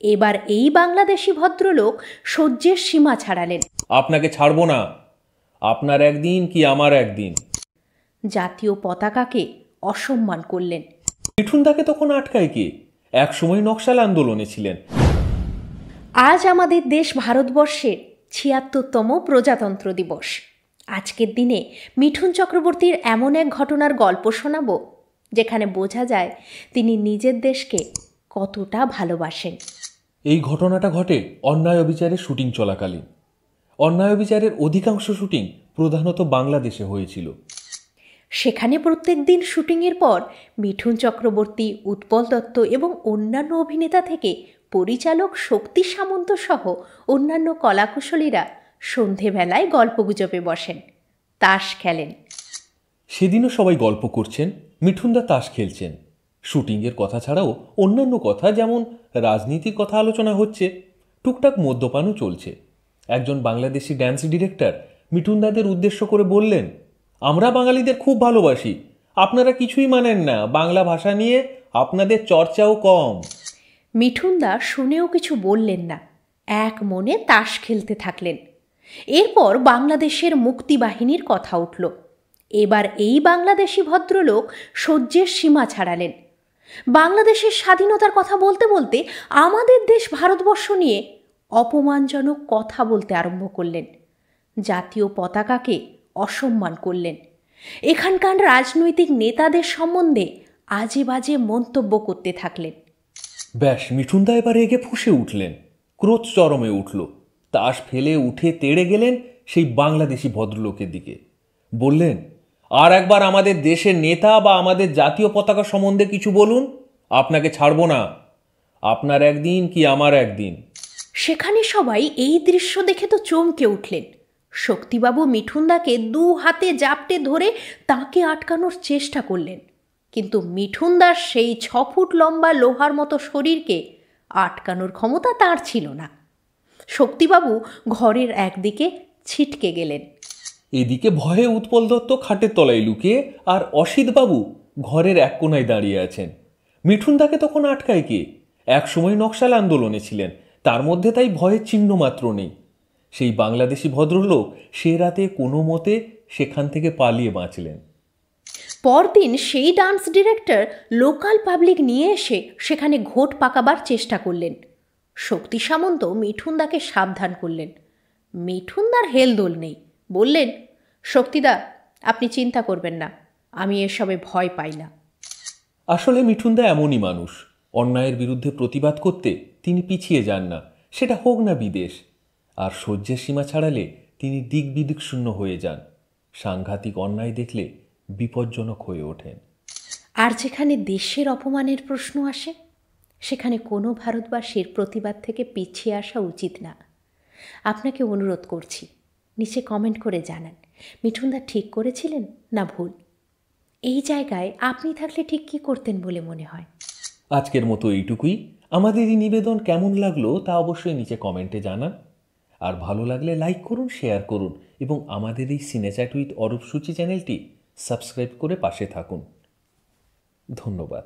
এবার এই বাংলাদেশি ভদ্রলোক সহ্যের সীমা ছাড়ালেন। আপনাকে ছাড়বো না, আপনার একদিন কি আমার একদিন। জাতীয় পতাকাকে অসম্মান করলেন। মিঠুনদাকে তখন আটকায় কে? একসময় নকশাল আন্দোলনে ছিলেন। আজ আমাদের দেশ ভারতবর্ষের ৭৬তম প্রজাতন্ত্র দিবস। আজকের দিনে মিঠুন চক্রবর্তীর এমন এক ঘটনার গল্প শোনাব যেখানে বোঝা যায় তিনি নিজের দেশকে কতটা ভালোবাসেন। এই ঘটনাটা ঘটে অন্যায় অবিচারের শুটিং চলাকালীন। অন্যায় অবিচারের অধিকাংশ শুটিং প্রধানত বাংলাদেশে হয়েছিল। সেখানে প্রত্যেক দিন শুটিংয়ের পর মিঠুন চক্রবর্তী, উৎপল দত্ত এবং অন্যান্য অভিনেতা থেকে পরিচালক শক্তি সামন্ত সহ অন্যান্য কলাকুশলীরা সন্ধেবেলায় গল্পগুজবে বসেন, তাস খেলেন। সেদিনও সবাই গল্প করছেন, মিঠুনদা তাস খেলছেন। শুটিংয়ের কথা ছাড়াও অন্যান্য কথা, যেমন রাজনীতির কথা আলোচনা হচ্ছে। টুকটাক মদ্যপানও চলছে। একজন বাংলাদেশি ড্যান্স ডিরেক্টর মিঠুনদাদের উদ্দেশ্য করে বললেন, আমরা বাঙালিদের খুব ভালোবাসি, আপনারা কিছুই মানেন না, বাংলা ভাষা নিয়ে আপনাদের চর্চাও কম। মিঠুনদা শুনেও কিছু বললেন না, এক মনে তাস খেলতে থাকলেন। এরপর বাংলাদেশের মুক্তিবাহিনীর কথা উঠল। এবার এই বাংলাদেশি ভদ্রলোক সহ্যের সীমা ছাড়ালেন। বাংলাদেশের স্বাধীনতার কথা বলতে বলতে আমাদের দেশ ভারতবর্ষ নিয়ে অপমানজনক কথা বলতে আরম্ভ করলেন। জাতীয় পতাকাকে অসম্মান করলেন। এখানকার রাজনৈতিক নেতাদের সম্বন্ধে আজে বাজে মন্তব্য করতে থাকলেন। ব্যাস, মিঠুনদা এবার রেগে ফুঁসে উঠলেন। ক্রোধ চরমে উঠল। তাস ফেলে উঠে তেড়ে গেলেন সেই বাংলাদেশি ভদ্রলোকের দিকে। বললেন, আর একবার আমাদের দেশের নেতা বা আমাদের জাতীয় পতাকা সম্বন্ধে কিছু বলুন, আপনাকে ছাড়বো না, আপনার একদিন কি আমার একদিন। সেখানে সবাই এই দৃশ্য দেখে তো চমকে উঠলেন। শক্তিবাবু মিঠুনদাকে দু হাতে জাপটে ধরে তাকে আটকানোর চেষ্টা করলেন, কিন্তু মিঠুনদার সেই ৬ ফুট লম্বা লোহার মতো শরীরকে আটকানোর ক্ষমতা তার ছিল না। শক্তিবাবু ঘরের একদিকে ছিটকে গেলেন। এদিকে ভয়ে উৎপল দত্ত খাটের তলায় লুকিয়ে, আর অসিতবাবু ঘরের এক কোনায় দাঁড়িয়ে আছেন। মিঠুনদাকে তখন আটকায় কে? একসময় নকশাল আন্দোলনে ছিলেন, তার মধ্যে তাই ভয়ের চিহ্ন মাত্র নেই। সেই বাংলাদেশি ভদ্রলোক সে রাতে কোনো মতে সেখান থেকে পালিয়ে বাঁচলেন। পরদিন সেই ডান্স ডিরেক্টর লোকাল পাবলিক নিয়ে এসে সেখানে ঘোট পাকাবার চেষ্টা করলেন। শক্তি সামন্ত মিঠুনদাকে সাবধান করলেন। মিঠুনদার হেলদোল নেই। বললেন, শক্তিদা, আপনি চিন্তা করবেন না, আমি এসবে ভয় পাই না। আসলে মিঠুনদা এমনই মানুষ। অন্যায়ের বিরুদ্ধে প্রতিবাদ করতে তিনি পিছিয়ে যান না, সেটা হোক না বিদেশ। আর সহ্যের সীমা ছাড়ালে তিনি দিক বিদিক শূন্য হয়ে যান। সাংঘাতিক অন্যায় দেখলে বিপজ্জনক হয়ে ওঠেন। আর যেখানে দেশের অপমানের প্রশ্ন আসে, সেখানে কোনো ভারতবাসীর প্রতিবাদ থেকে পিছিয়ে আসা উচিত না। আপনাকে অনুরোধ করছি, নিচে কমেন্ট করে জানান মিঠুনদা ঠিক করেছিলেন না ভুল। এই জায়গায় আপনি থাকলে ঠিক কী করতেন বলে মনে হয়? আজকের মতো এইটুকুই। আমাদের এই নিবেদন কেমন লাগলো তা অবশ্যই নিচে কমেন্টে জানান। আর ভালো লাগলে লাইক করুন, শেয়ার করুন এবং আমাদের এই সিনেচ্যাট উইথ অরূপ সূচি চ্যানেলটি সাবস্ক্রাইব করে পাশে থাকুন। ধন্যবাদ।